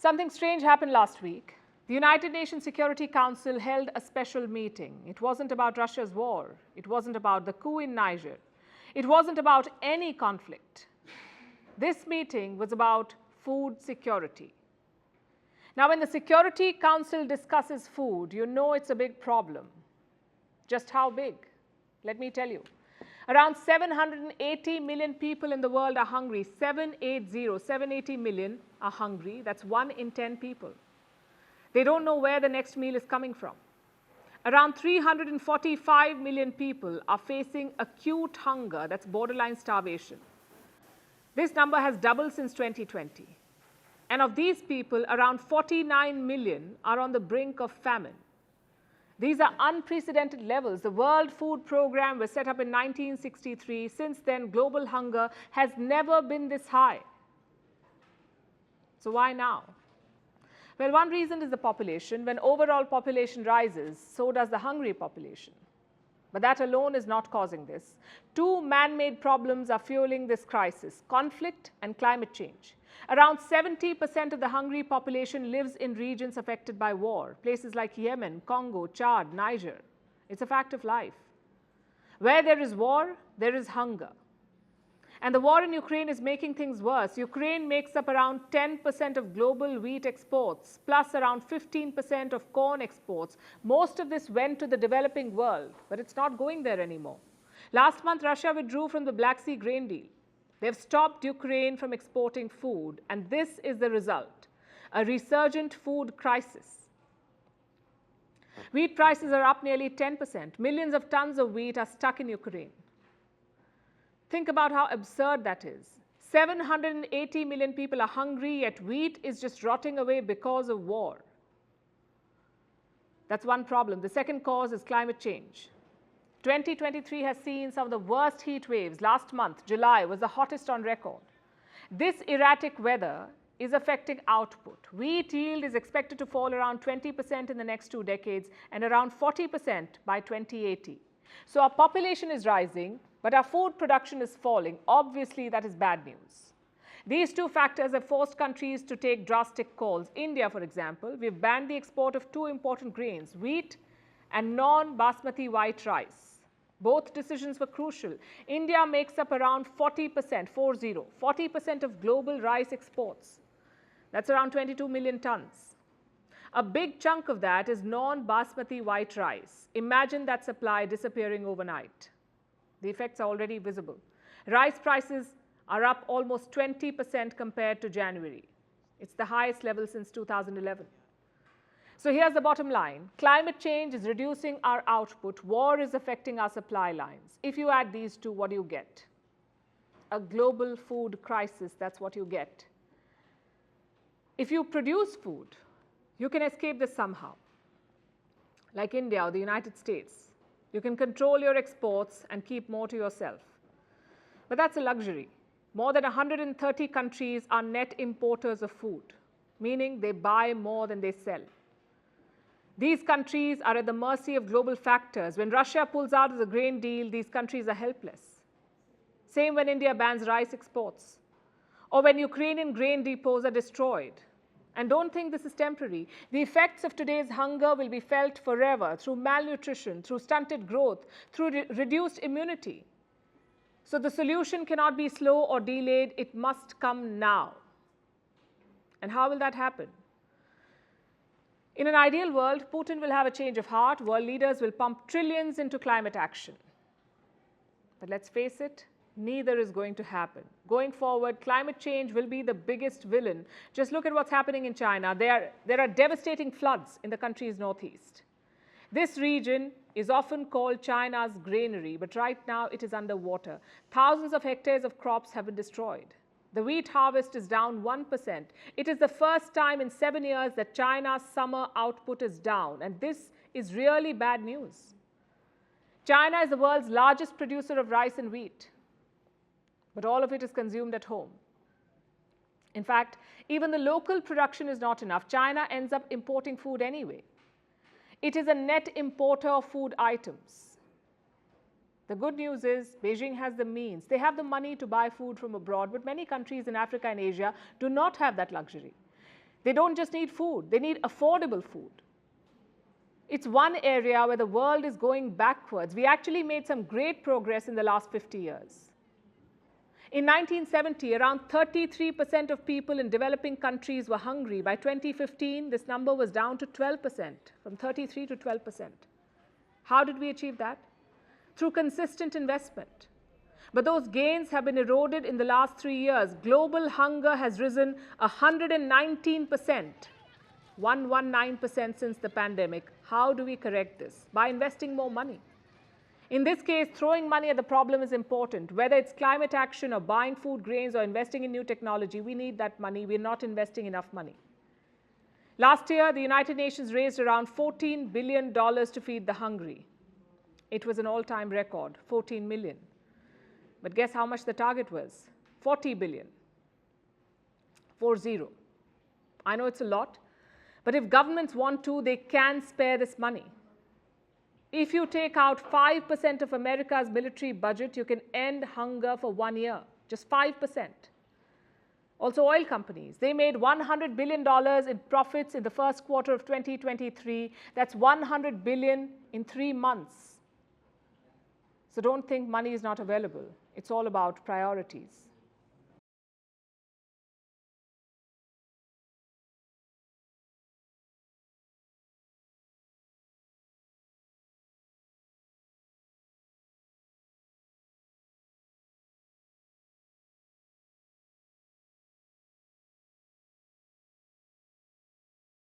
Something strange happened last week. The United Nations Security Council held a special meeting. It wasn't about Russia's war. It wasn't about the coup in Niger. It wasn't about any conflict. This meeting was about food security. Now, when the Security Council discusses food, you know it's a big problem. Just how big? Let me tell you. Around 780 million people in the world are hungry. 780 million are hungry. That's 1 in 10 people. They don't know where the next meal is coming from. Around 345 million people are facing acute hunger. That's borderline starvation. This number has doubled since 2020. And of these people, around 49 million are on the brink of famine. These are unprecedented levels. The World Food Programme was set up in 1963. Since then, global hunger has never been this high. So why now? Well, one reason is the population. When overall population rises, so does the hungry population. But that alone is not causing this. Two man-made problems are fueling this crisis: conflict and climate change. Around 70% of the hungry population lives in regions affected by war, places like Yemen, Congo, Chad, Niger. It's a fact of life. Where there is war, there is hunger. And the war in Ukraine is making things worse. Ukraine makes up around 10% of global wheat exports, plus around 15% of corn exports. Most of this went to the developing world, but it's not going there anymore. Last month, Russia withdrew from the Black Sea grain deal. They've stopped Ukraine from exporting food, and this is the result: a resurgent food crisis. Wheat prices are up nearly 10%. Millions of tons of wheat are stuck in Ukraine. Think about how absurd that is. 780 million people are hungry, yet wheat is just rotting away because of war. That's one problem. The second cause is climate change. 2023 has seen some of the worst heat waves. Last month, July, was the hottest on record. This erratic weather is affecting output. Wheat yield is expected to fall around 20% in the next 2 decades and around 40% by 2080. So our population is rising, but our food production is falling. Obviously, that is bad news. These two factors have forced countries to take drastic calls. India, for example, we've banned the export of 2 important grains, wheat and non-basmati white rice. Both decisions were crucial. India makes up around 40% of global rice exports. That's around 22 million tons. A big chunk of that is non-basmati white rice. Imagine that supply disappearing overnight. The effects are already visible. Rice prices are up almost 20% compared to January. It's the highest level since 2011. So here's the bottom line. Climate change is reducing our output. War is affecting our supply lines. If you add these two, what do you get? A global food crisis, that's what you get. If you produce food, you can escape this somehow. Like India or the United States. You can control your exports and keep more to yourself. But that's a luxury. More than 130 countries are net importers of food, meaning they buy more than they sell. These countries are at the mercy of global factors. When Russia pulls out of the grain deal, these countries are helpless. Same when India bans rice exports, or when Ukrainian grain depots are destroyed. And don't think this is temporary. The effects of today's hunger will be felt forever through malnutrition, through stunted growth, through reduced immunity. So the solution cannot be slow or delayed. It must come now. And how will that happen? In an ideal world, Putin will have a change of heart. World leaders will pump trillions into climate action. But let's face it, neither is going to happen. Going forward, climate change will be the biggest villain. Just look at what's happening in China. There are devastating floods in the country's northeast. This region is often called China's granary, but right now it is underwater. Thousands of hectares of crops have been destroyed. The wheat harvest is down 1%. It is the first time in 7 years that China's summer output is down, and this is really bad news. China is the world's largest producer of rice and wheat, but all of it is consumed at home. In fact, even the local production is not enough. China ends up importing food anyway. It is a net importer of food items. The good news is Beijing has the means. They have the money to buy food from abroad, but many countries in Africa and Asia do not have that luxury. They don't just need food, they need affordable food. It's one area where the world is going backwards. We actually made some great progress in the last 50 years. In 1970, around 33% of people in developing countries were hungry. By 2015, this number was down to 12%, from 33 to 12%. How did we achieve that? Through consistent investment. But those gains have been eroded in the last 3 years. Global hunger has risen 119%, 119% since the pandemic. How do we correct this? By investing more money. In this case, throwing money at the problem is important. Whether it's climate action or buying food grains or investing in new technology, we need that money. We're not investing enough money. Last year, the United Nations raised around $14 billion to feed the hungry. It was an all-time record, 14 million. But guess how much the target was? 40 billion. 40. I know it's a lot, but if governments want to, they can spare this money. If you take out 5% of America's military budget, you can end hunger for 1 year, just 5%. Also, oil companies, they made $100 billion in profits in the first quarter of 2023. That's $100 billion in 3 months. So don't think money is not available. It's all about priorities.